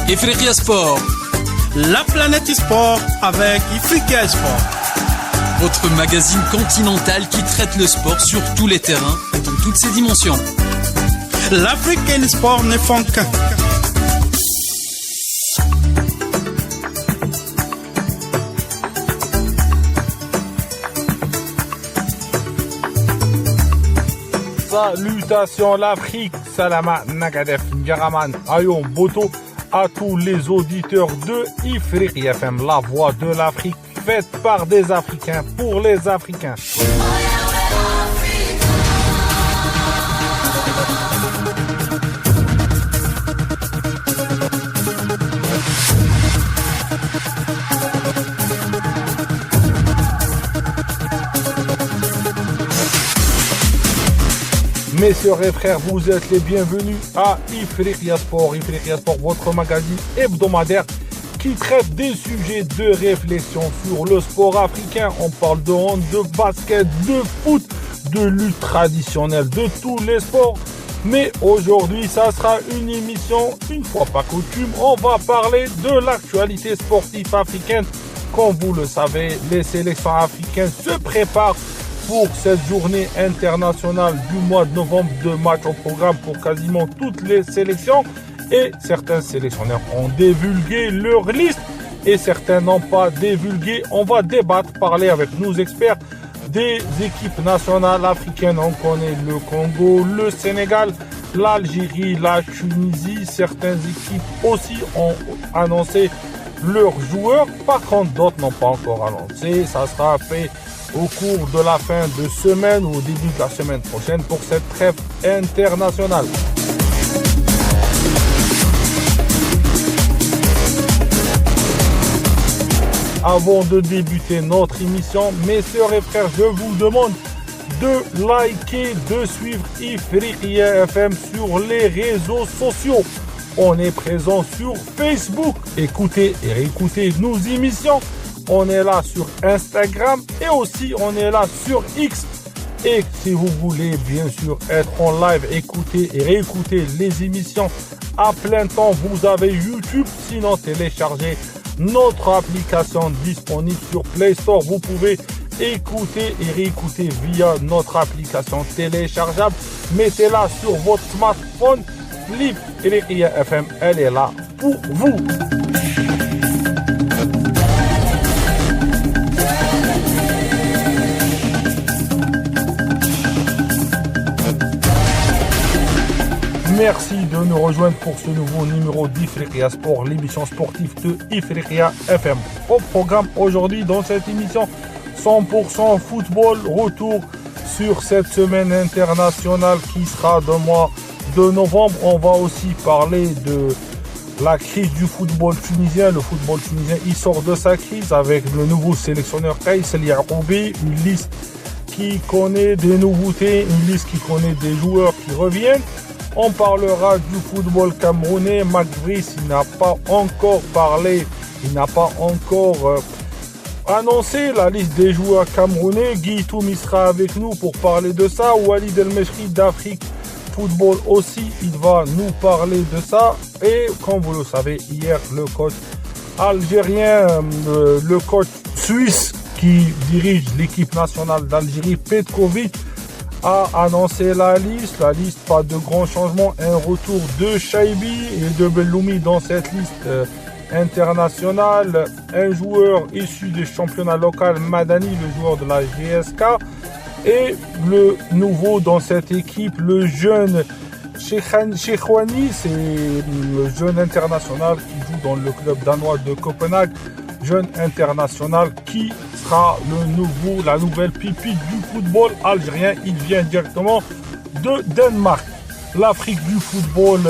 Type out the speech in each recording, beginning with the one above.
Ifriqiya Sport. La planète sport avec Ifriqiya Sport. Votre magazine continental qui traite le sport sur tous les terrains et dans toutes ses dimensions. L'Afrique et le sport ne font qu'un. Salutations l'Afrique, Salama Nagadef, Ngaraman, Ayon Boto, à tous les auditeurs de Ifriqiya FM, la voix de l'Afrique, faite par des Africains pour les Africains. Mes sœurs et frères, vous êtes les bienvenus à Ifriqiya Sport. Ifriqiya Sport, votre magazine hebdomadaire qui traite des sujets de réflexion sur le sport africain. On parle de hand, de basket, de foot, de lutte traditionnelle, de tous les sports. Mais aujourd'hui, ça sera une émission, une fois pas coutume, on va parler de l'actualité sportive africaine. Comme vous le savez, les sélections africaines se préparent pour cette journée internationale du mois de novembre, de matchs au programme pour quasiment toutes les sélections. Et certains sélectionneurs ont divulgué leur liste et certains n'ont pas divulgué. On va débattre, parler avec nos experts des équipes nationales africaines. On connaît le Congo, le Sénégal, l'Algérie, la Tunisie. Certaines équipes aussi ont annoncé leurs joueurs. Par contre, d'autres n'ont pas encore annoncé. Ça sera fait au cours de la fin de semaine ou au début de la semaine prochaine pour cette trêve internationale. Avant de débuter notre émission, mes sœurs et frères, je vous demande de liker, de suivre Ifriqiya FM sur les réseaux sociaux. On est présent sur Facebook. Écoutez et réécoutez nos émissions. On est là sur Instagram et aussi on est là sur X. Et si vous voulez bien sûr être en live, écouter et réécouter les émissions à plein temps, vous avez YouTube. Sinon, téléchargez notre application disponible sur Play Store. Vous pouvez écouter et réécouter via notre application téléchargeable. Mettez-la sur votre smartphone. Ifriqiya FM, elle est là pour vous. Merci de nous rejoindre pour ce nouveau numéro d'Ifriqiya Sport, l'émission sportive de Ifriqiya FM. Au programme aujourd'hui, dans cette émission 100% football, retour sur cette semaine internationale qui sera le mois de novembre. On va aussi parler de la crise du football tunisien. Le football tunisien, il sort de sa crise avec le nouveau sélectionneur Kaïs El Yaroubi, une liste qui connaît des nouveautés, une liste qui connaît des joueurs qui reviennent. On parlera du football camerounais. Marc Brice, il n'a pas encore parlé, il n'a pas encore annoncé la liste des joueurs camerounais. Guy Toumi sera avec nous pour parler de ça. Walid El Meshri d'Afrique Football aussi, il va nous parler de ça. Et comme vous le savez, hier, le coach algérien, le coach suisse qui dirige l'équipe nationale d'Algérie, Petkovic, a annoncé la liste, pas de grands changements, un retour de Chaibi et de Belloumi dans cette liste internationale, un joueur issu du championnat local, Madani, le joueur de la GSK, et le nouveau dans cette équipe, le jeune Cheikhouani, c'est le jeune international qui joue dans le club danois de Copenhague, jeune international qui sera la nouvelle pépite du football algérien. Il vient directement de Danemark. L'Afrique du football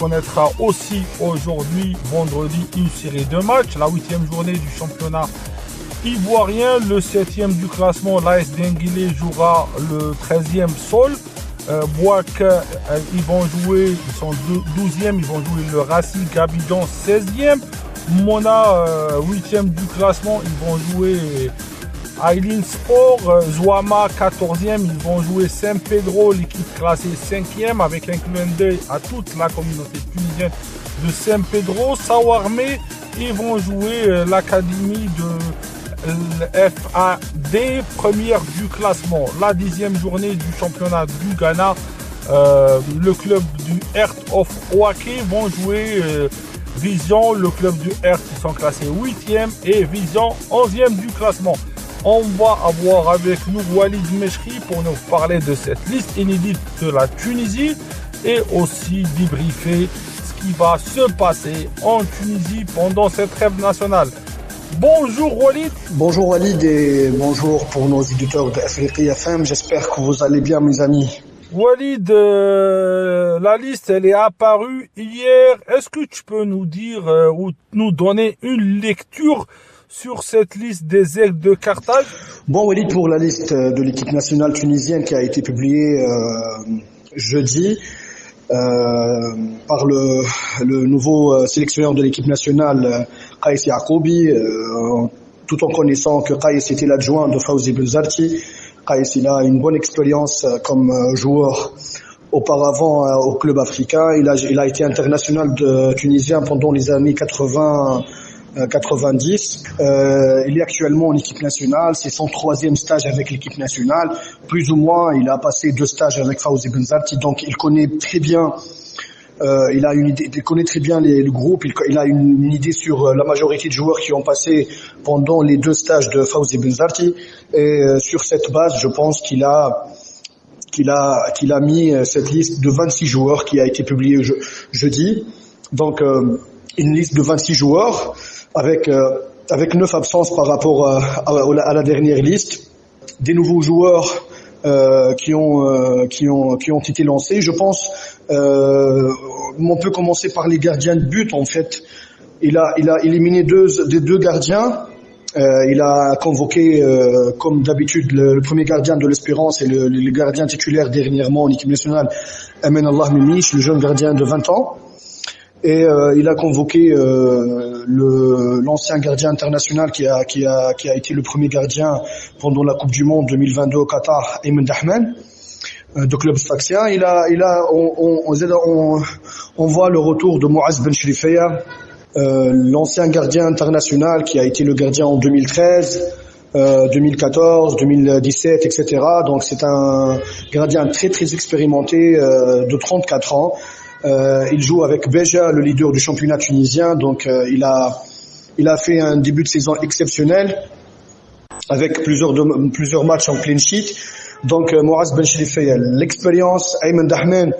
connaîtra aussi aujourd'hui, vendredi, une série de matchs. La 8e journée du championnat ivoirien. Le 7e du classement, l'AS Denguilé jouera le 13e Sol. Bouak, ils vont jouer, ils sont 12e, ils vont jouer le Racing Abidjan 16e. Mona, 8e du classement, ils vont jouer Ailin Sport, Zouama 14e, ils vont jouer San Pedro, l'équipe classée 5e, avec un clin d'œil à toute la communauté tunisienne de San Pedro. Sawarmé, ils vont jouer l'académie de FAD, première du classement. La 10e journée du championnat du Ghana, le club du Heart of Ouaké vont jouer Vision, le club du Heart qui sont classés 8e et Vision 11e du classement. On va avoir avec nous Walid Mechri pour nous parler de cette liste inédite de la Tunisie et aussi débriefer ce qui va se passer en Tunisie pendant cette trêve nationale. Bonjour Walid. Bonjour Walid et bonjour pour nos éditeurs de Africa FM. J'espère que vous allez bien mes amis. Walid, la liste elle est apparue hier. Est-ce que tu peux nous dire ou nous donner une lecture sur cette liste des Aigles de Carthage? Bon Walid, pour la liste de l'équipe nationale tunisienne qui a été publiée jeudi par le nouveau sélectionneur de l'équipe nationale, Qaïs Yacoubi, tout en connaissant que Qaïs était l'adjoint de Fawzi Benzarti. Qaïs, il a une bonne expérience comme joueur auparavant au club africain. Il a été international tunisien pendant les années 90. Il est actuellement en équipe nationale. C'est son 3e stage avec l'équipe nationale. Plus ou moins, il a passé 2 stages avec Fawzi Benzarti. Donc, il connaît très bien. Il connaît très bien le groupe. Il a une idée sur la majorité de joueurs qui ont passé pendant les 2 stages de Fawzi Benzarti. Et sur cette base, je pense qu'il a mis cette liste de 26 joueurs qui a été publiée jeudi. Donc, une liste de 26 joueurs avec 9 absences par rapport à la dernière liste. Des nouveaux joueurs qui ont été lancés. Je pense on peut commencer par les gardiens de but. En fait, il a éliminé deux gardiens. Il a convoqué comme d'habitude le premier gardien de l'Espérance et le gardien titulaire dernièrement en équipe nationale, Amen Allah Mimiche, le jeune gardien de 20 ans. Et il a convoqué l'ancien gardien international qui a été le premier gardien pendant la Coupe du Monde 2022 au Qatar, Ayman Dahman, de club sfaxien. On voit le retour de Mouaz Ben Shrifeya, l'ancien gardien international qui a été le gardien en 2013, 2014, 2017, etc. Donc c'est un gardien très très expérimenté de 34 ans. Il joue avec Beja, le leader du championnat tunisien. Donc il a fait un début de saison exceptionnel avec plusieurs matchs en clean sheet. Donc Mouaz Ben Shrifeya, l'expérience, Ayman Dahman,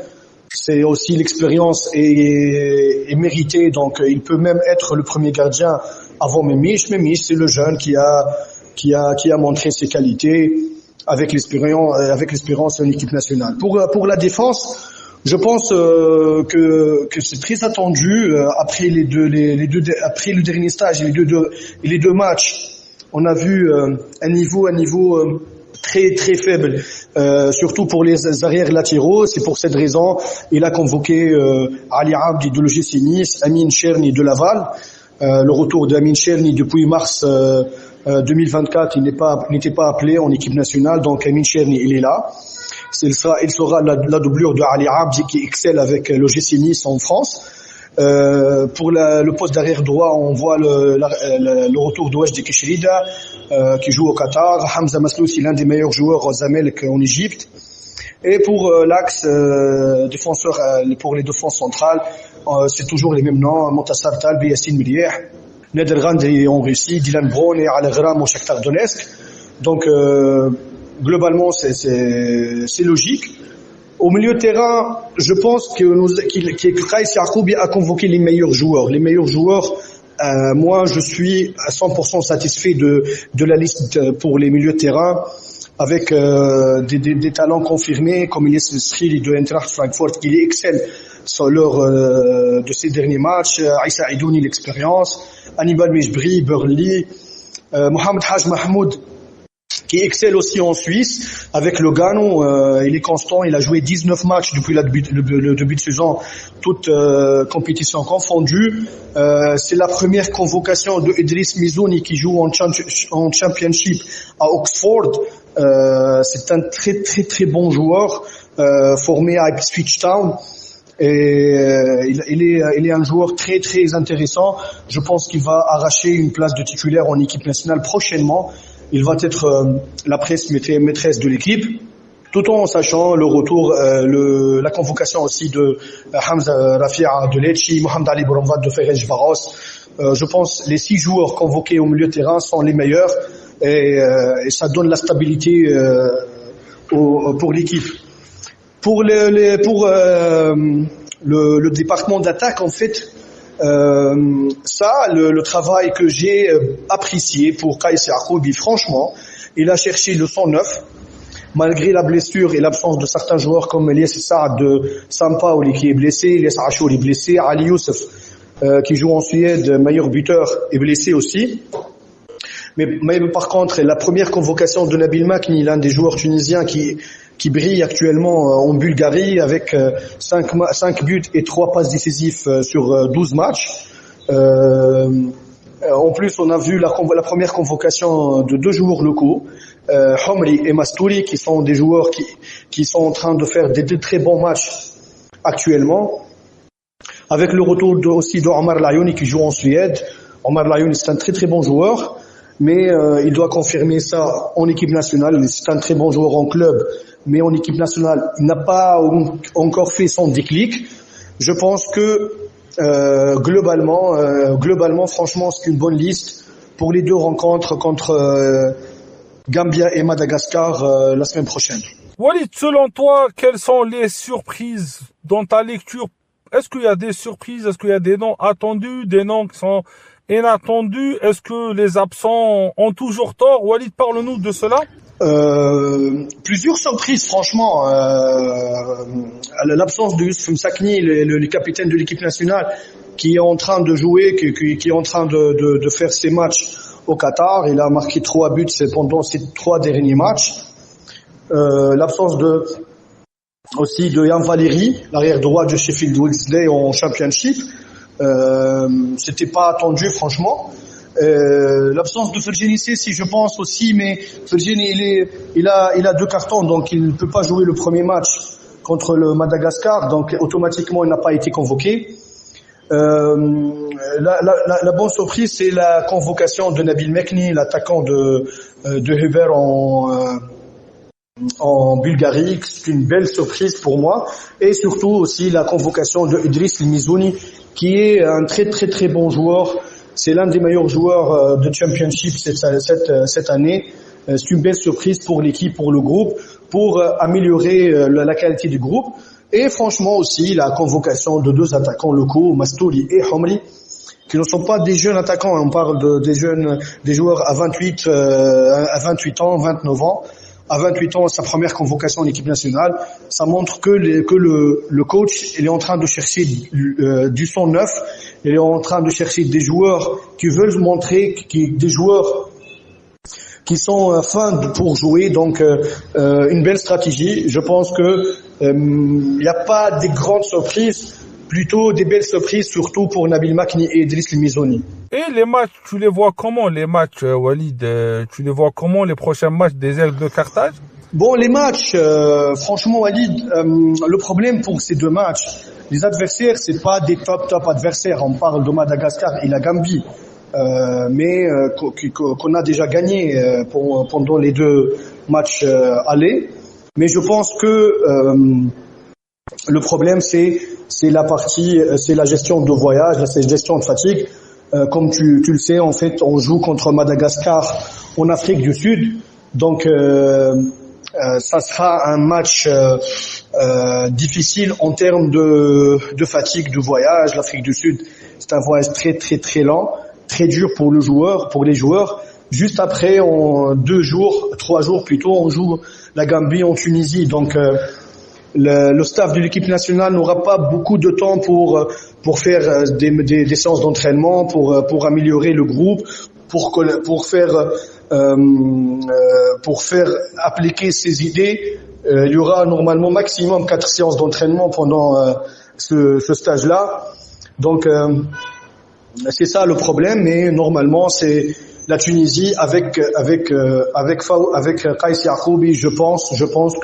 c'est aussi l'expérience et méritée. Donc il peut même être le premier gardien avant Mimiche. Mimiche, c'est le jeune qui a montré ses qualités avec l'espérance en équipe nationale. Pour la défense, je pense que c'est très attendu après après le dernier stage et les deux matchs. On a vu un niveau très très faible, surtout pour les arrières latéraux. C'est pour cette raison il a convoqué Ali Abdi de l'OGC Nice, Amin Cherni de Laval. Le retour d'Amin Cherni depuis mars 2024, il n'était pas appelé en équipe nationale, donc Amin Cherni il est là. Il sera la doublure de Ali Abdi qui excelle avec l'OGC Nice en France. Pour le poste d'arrière droit, on voit le retour d'Ouajdi Keshrida qui joue au Qatar. Hamza Masloussi, l'un des meilleurs joueurs au Zamalek en Égypte. Et pour l'axe défenseur, pour les défenses centrales, c'est toujours les mêmes noms: Montassar Talbi, Yassine Milieh, Nader Gandhi en Russie, Dylan Brown et Al Ghram au Shakhtar Donetsk. Donc globalement, c'est logique. Au milieu de terrain, je pense que Qaïs Yacoubi a convoqué les meilleurs joueurs. Les meilleurs joueurs, moi, je suis à 100% satisfait de la liste pour les milieux de terrain, avec des talents confirmés comme Ilyes Skhili de Eintracht Francfort, qui excelle lors de ces derniers matchs. Aïssa Aidouni, l'expérience. Hannibal Mejbri, Burnley. Mohamed Haj Mahmoud, qui excelle aussi en Suisse. Avec le Gano, il est constant, il a joué 19 matchs depuis le début de saison, toutes compétitions confondues. C'est la première convocation de Idriss Mizouni qui joue en Championship à Oxford. C'est un très très très bon joueur, formé à Ipswich Town. Et il est un joueur très très intéressant. Je pense qu'il va arracher une place de titulaire en équipe nationale prochainement. Il va être la maîtresse de l'équipe, tout en sachant le retour, la convocation aussi de Hamza Rafia de Lecce, Mohamed Ali Bouromvad de Ferencvaros. Je pense les 6 joueurs convoqués au milieu de terrain sont les meilleurs et ça donne la stabilité pour l'équipe. Pour le département d'attaque, en fait, le travail que j'ai apprécié pour Kais Yacoubi, franchement, il a cherché le 109, malgré la blessure et l'absence de certains joueurs comme Elias Saad de Sampaoli qui est blessé, Elias Achour est blessé, Ali Youssef qui joue en Suède, meilleur buteur, est blessé aussi. Mais par contre, la première convocation de Nabil Makni, l'un des joueurs tunisiens qui brille actuellement en Bulgarie avec 5 buts et 3 passes décisives sur 12 matchs. En plus, on a vu la première convocation de 2 joueurs locaux, Homri et Mastouri, qui sont des joueurs qui sont en train de faire des très bons matchs actuellement. Avec le retour aussi de Omar Layouni qui joue en Suède. Omar Layouni, c'est un très très bon joueur, mais il doit confirmer ça en équipe nationale. C'est un très bon joueur en club, mais en équipe nationale, il n'a pas encore fait son déclic. Je pense que globalement, franchement, c'est une bonne liste pour les 2 rencontres contre Gambia et Madagascar la semaine prochaine. Walid, selon toi, quelles sont les surprises dans ta lecture? Est-ce qu'il y a des surprises? Est-ce qu'il y a des noms attendus, des noms qui sont inattendus? Est-ce que les absents ont toujours tort? Walid, parle-nous de cela. Plusieurs surprises, franchement. L'absence de Youssouf Msakni, le capitaine de l'équipe nationale, qui est en train de jouer, qui est en train de faire ses matchs au Qatar. Il a marqué 3 buts pendant ces 3 derniers matchs. L'absence aussi de Yann Valéry, l'arrière droit de Sheffield Wednesday en Championship. C'était pas attendu, franchement. L'absence de Ferjeni Sessi, je pense aussi, mais Ferjeni il a 2 cartons, donc il ne peut pas jouer le premier match contre le Madagascar, donc automatiquement il n'a pas été convoqué. La bonne surprise, c'est la convocation de Nabil Mekni, l'attaquant de Huber en Bulgarie. C'est une belle surprise pour moi, et surtout aussi la convocation de Idriss Mizouni, qui est un très très très bon joueur. C'est l'un des meilleurs joueurs de Championship cette année. C'est une belle surprise pour l'équipe, pour le groupe, pour améliorer la qualité du groupe. Et franchement aussi la convocation de 2 attaquants locaux, Mastouri et Homri, qui ne sont pas des jeunes attaquants. On parle des joueurs à 28 ans, 29 ans. À 28 ans, sa première convocation en équipe nationale, ça montre que le coach, il est en train de chercher du sang neuf, il est en train de chercher des joueurs qui veulent montrer, des joueurs qui sont fins pour jouer. Donc une belle stratégie. Je pense que il n'y a pas des grandes surprises, plutôt des belles surprises, surtout pour Nabil Makni et Idriss Mizouni. Et les matchs, tu les vois comment, les matchs, Walid? Tu les vois comment, les prochains matchs des Aigles de Carthage? Bon, les matchs, franchement, Walid, le problème pour ces 2 matchs, les adversaires, c'est pas des top adversaires. On parle de Madagascar et la Gambie, mais qu'on a déjà gagné pendant les 2 matchs allés. Mais je pense que le problème, c'est la gestion de voyage, c'est la gestion de fatigue. Comme tu le sais, en fait, on joue contre Madagascar en Afrique du Sud, donc ça sera un match difficile en termes de fatigue de voyage. L'Afrique du Sud, c'est un voyage très très très lent, très dur pour les joueurs. Juste après, en 3 jours plutôt, on joue la Gambie en Tunisie, donc le staff de l'équipe nationale n'aura pas beaucoup de temps pour faire des séances d'entraînement, pour améliorer le groupe, pour faire pour faire appliquer ces idées, il y aura normalement maximum 4 séances d'entraînement pendant ce stage-là. Donc c'est ça le problème, mais normalement c'est la Tunisie avec Qaïs Yaacoubi, je pense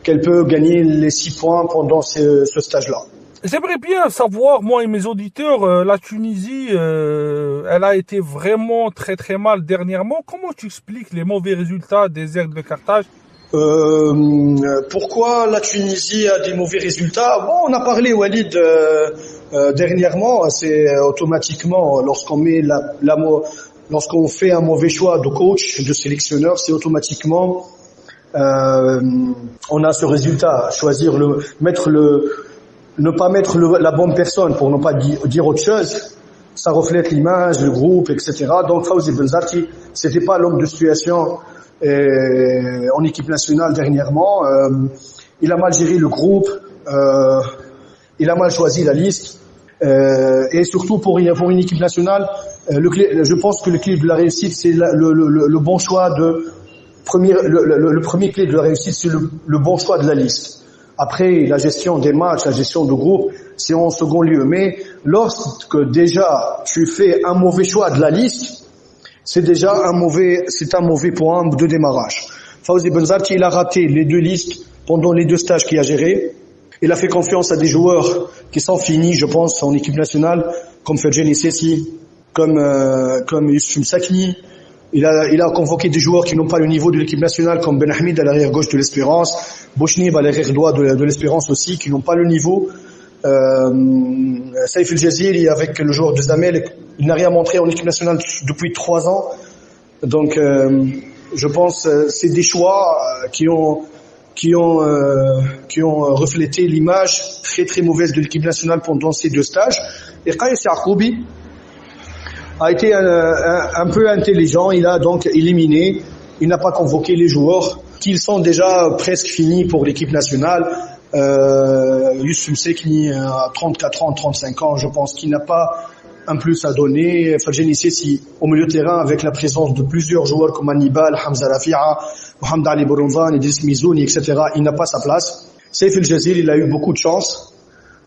qu'elle peut gagner les 6 points pendant ce stage-là. J'aimerais bien savoir, moi et mes auditeurs, la Tunisie, elle a été vraiment très très mal dernièrement. Comment tu expliques les mauvais résultats des Aigles de Carthage? Pourquoi la Tunisie a des mauvais résultats? Bon, on a parlé, Walid, dernièrement. C'est automatiquement lorsqu'on fait un mauvais choix de coach, de sélectionneur, c'est automatiquement on a ce résultat. Choisir ne pas mettre la bonne personne pour ne pas dire autre chose, ça reflète l'image, le groupe, etc. Donc Fawzi Benzarti, c'était pas l'homme de situation en équipe nationale dernièrement. Il a mal géré le groupe, il a mal choisi la liste, et surtout pour une équipe nationale, je pense que le clé de la réussite, c'est le bon choix le premier clé de la réussite, c'est le bon choix de la liste. Après, la gestion des matchs, la gestion de groupe, c'est en second lieu. Mais lorsque déjà tu fais un mauvais choix de la liste, c'est un mauvais point de démarrage. Fawzi Benzarti, il a raté les 2 listes pendant les 2 stages qu'il a gérés. Il a fait confiance à des joueurs qui sont finis, je pense, en équipe nationale, comme Ferjani Sessi, comme Youssouf Sakni. Il a convoqué des joueurs qui n'ont pas le niveau de l'équipe nationale, comme Ben Hamid à l'arrière gauche de l'Espérance, Bouchnib à l'arrière droit de l'Espérance aussi, qui n'ont pas le niveau. Saïf El Jaziri avec le joueur de Zamel, il n'a rien montré en équipe nationale depuis 3 ans. Donc, je pense c'est des choix qui ont reflété l'image très très mauvaise de l'équipe nationale pendant ces 2 stages. Et Qaïs Yaacoubi a été un peu intelligent, il a donc éliminé, il n'a pas convoqué les joueurs qui sont déjà presque finis pour l'équipe nationale. Youssouf Sekni à 34 ans, 35 ans, je pense qu'il n'a pas un plus à donner. Ferjani Sessi au milieu de terrain avec la présence de plusieurs joueurs comme Hannibal, Hamza Rafia, Mohamed Ali Bourumvan, Idriss Mizouni, etc. Il n'a pas sa place. Saïf El Jaziri, il a eu beaucoup de chance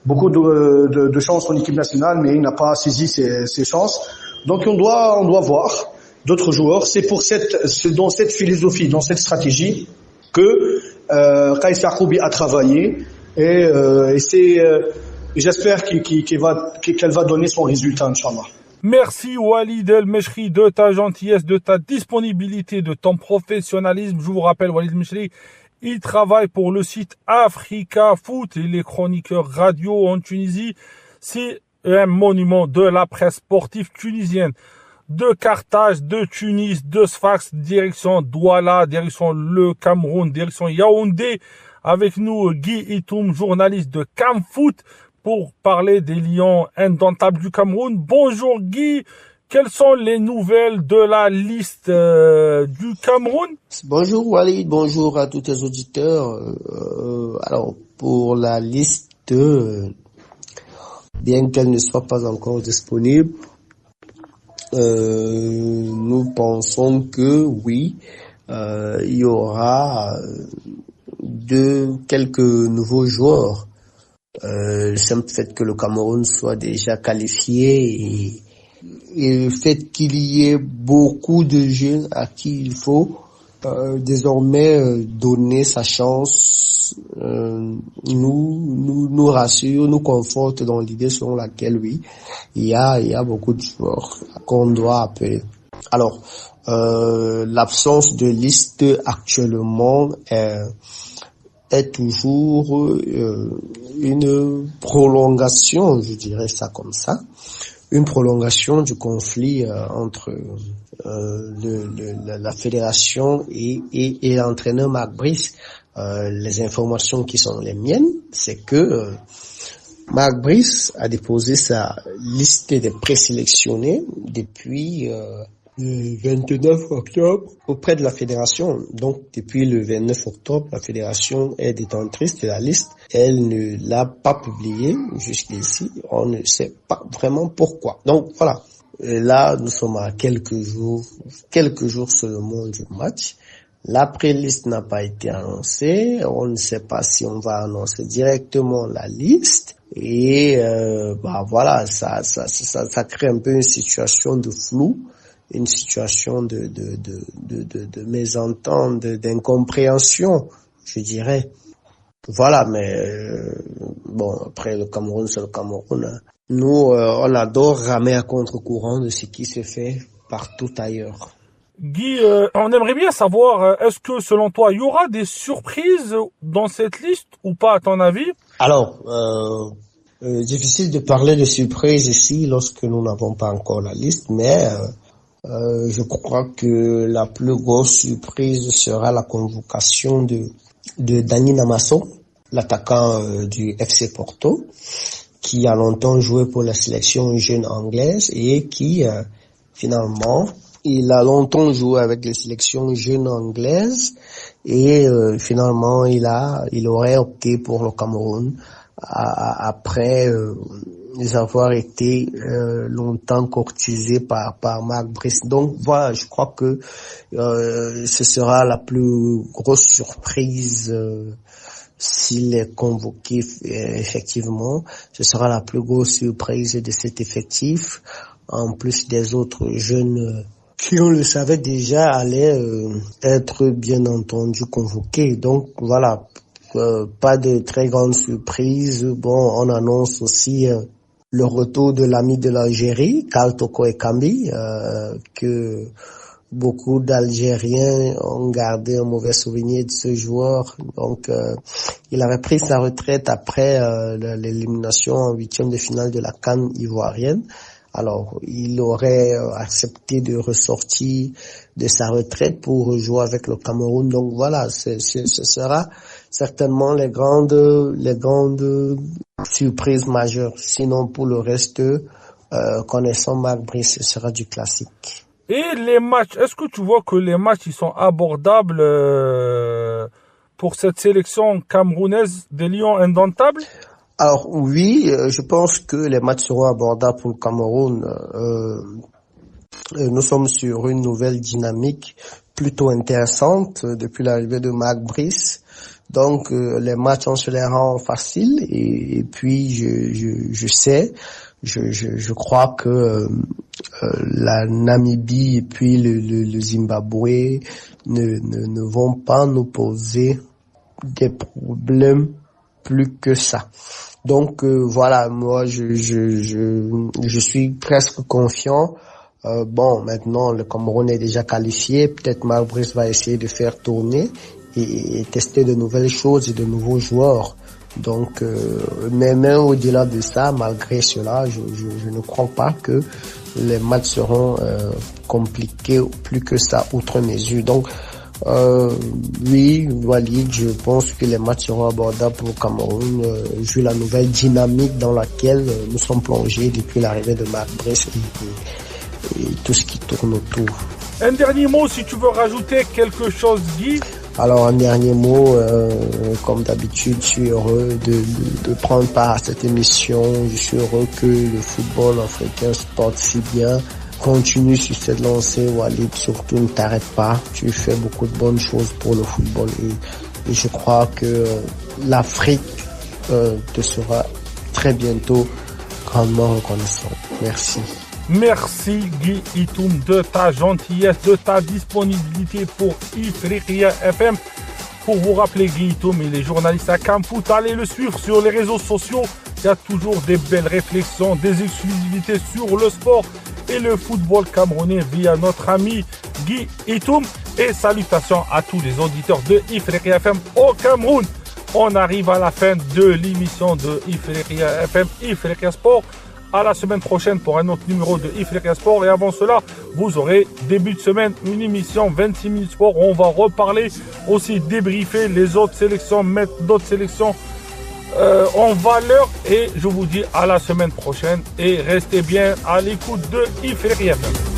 en équipe nationale, mais il n'a pas saisi ses chances. Donc on doit voir d'autres joueurs. C'est dans cette philosophie, dans cette stratégie que Qaïs Yaacoubi a travaillé et j'espère qu'elle va donner son résultat, Inch'Allah. Merci Walid El Mechri de ta gentillesse, de ta disponibilité, de ton professionnalisme. Je vous rappelle, Walid Mechri, il travaille pour le site Africa Foot et les chroniqueurs radio en Tunisie. C'est un monument de la presse sportive tunisienne. De Carthage, de Tunis, de Sfax, direction Douala, direction le Cameroun, direction Yaoundé. Avec nous, Guy Itoum, journaliste de Camfoot, pour parler des Lions indomptables du Cameroun. Bonjour Guy, quelles sont les nouvelles de la liste du Cameroun? Bonjour Walid, bonjour à tous les auditeurs. Alors, pour la liste, bien qu'elle ne soit pas encore disponible, nous pensons que oui, il y aura quelques nouveaux joueurs. Le simple fait que le Cameroun soit déjà qualifié et le fait qu'il y ait beaucoup de jeunes à qui il faut désormais donner sa chance, nous rassure, nous conforte dans l'idée selon laquelle oui, il y a beaucoup de joueurs qu'on doit appeler. Alors, l'absence de liste actuellement est toujours une prolongation, je dirais ça comme ça, une prolongation du conflit entre la fédération et l'entraîneur Marc Brice. Les informations qui sont les miennes, c'est que Marc Brice a déposé sa liste des présélectionnés depuis le 29 octobre auprès de la fédération. Donc, depuis le 29 octobre, la fédération est détentrice de la liste. Elle ne l'a pas publiée jusqu'ici. On ne sait pas vraiment pourquoi. Donc, voilà. Et là, nous sommes à quelques jours seulement du match. La pré-liste n'a pas été annoncée. On ne sait pas si on va annoncer directement la liste. Et voilà, ça crée un peu une situation de flou, une situation de mésentente, d'incompréhension, je dirais. Voilà, mais après le Cameroun, c'est le Cameroun. Nous, on adore ramer à contre-courant de ce qui se fait partout ailleurs. Guy, on aimerait bien savoir, est-ce que selon toi, il y aura des surprises dans cette liste ou pas, à ton avis? Alors, difficile de parler de surprise ici lorsque nous n'avons pas encore la liste, mais je crois que la plus grosse surprise sera la convocation de Dani Namasso, l'attaquant du FC Porto, qui a longtemps joué pour la sélection jeune anglaise et qui finalement il a longtemps joué avec les sélections jeunes anglaises et finalement il aurait opté pour le Cameroun après avoir été longtemps courtisé par Marc Brice. Donc voilà, je crois que ce sera la plus grosse surprise s'il est convoqué effectivement. Ce sera la plus grosse surprise de cet effectif, en plus des autres jeunes qui, on le savait déjà, allaient être bien entendu convoqués. Donc voilà, pas de très grande surprise. Bon, on annonce aussi le retour de l'ami de l'Algérie, Karl Toko Ekambi, que beaucoup d'Algériens ont gardé un mauvais souvenir de ce joueur. Donc, il avait pris sa retraite après l'élimination en 8e de finale de la CAN ivoirienne. Alors, il aurait accepté de ressortir de sa retraite pour jouer avec le Cameroun. Donc voilà, ce sera certainement les grandes surprises majeures. Sinon, pour le reste, connaissant Marc Brice, ce sera du classique. Et les matchs, est-ce que tu vois que les matchs ils sont abordables pour cette sélection camerounaise des Lions indomptables? Alors oui, je pense que les matchs seront abordables pour le Cameroun. Nous sommes sur une nouvelle dynamique plutôt intéressante depuis l'arrivée de Marc Brice. Donc les matchs on se les rend faciles et puis je crois que la Namibie et puis le Zimbabwe ne vont pas nous poser des problèmes plus que ça. Donc voilà, moi je suis presque confiant. Maintenant le Cameroun est déjà qualifié, peut-être Marc Brice va essayer de faire tourner et tester de nouvelles choses et de nouveaux joueurs. Donc mais même au-delà de ça, malgré cela, je ne crois pas que les matchs seront compliqués plus que ça, outre mesure. Donc oui, Walid, je pense que les matchs seront abordables pour le Cameroun, vu la nouvelle dynamique dans laquelle nous sommes plongés depuis l'arrivée de Marc Brice et tout ce qui tourne autour. Un dernier mot, si tu veux rajouter quelque chose, Guy. Alors, un dernier mot, comme d'habitude, je suis heureux de prendre part à cette émission. Je suis heureux que le football africain se porte si bien. Continue sur cette lancée, Walid, surtout ne t'arrête pas. Tu fais beaucoup de bonnes choses pour le football et je crois que l'Afrique te sera très bientôt grandement reconnaissant. Merci. Merci Guy Itoum de ta gentillesse, de ta disponibilité pour Ifriqiya FM. Pour vous rappeler, Guy Itoum, il est journaliste à Camfoot. Allez le suivre sur les réseaux sociaux. Il y a toujours des belles réflexions, des exclusivités sur le sport et le football camerounais via notre ami Guy Itoum. Et salutations à tous les auditeurs de Ifriqiya FM au Cameroun. On arrive à la fin de l'émission de Ifriqiya FM, Ifriqiya Sport. À la semaine prochaine pour un autre numéro de Ifriqiya Sport. Et avant cela, vous aurez début de semaine une émission 26 minutes sport. On va reparler, aussi débriefer les autres sélections, mettre d'autres sélections en valeur. Et je vous dis à la semaine prochaine. Et restez bien à l'écoute de Ifriqiya FM.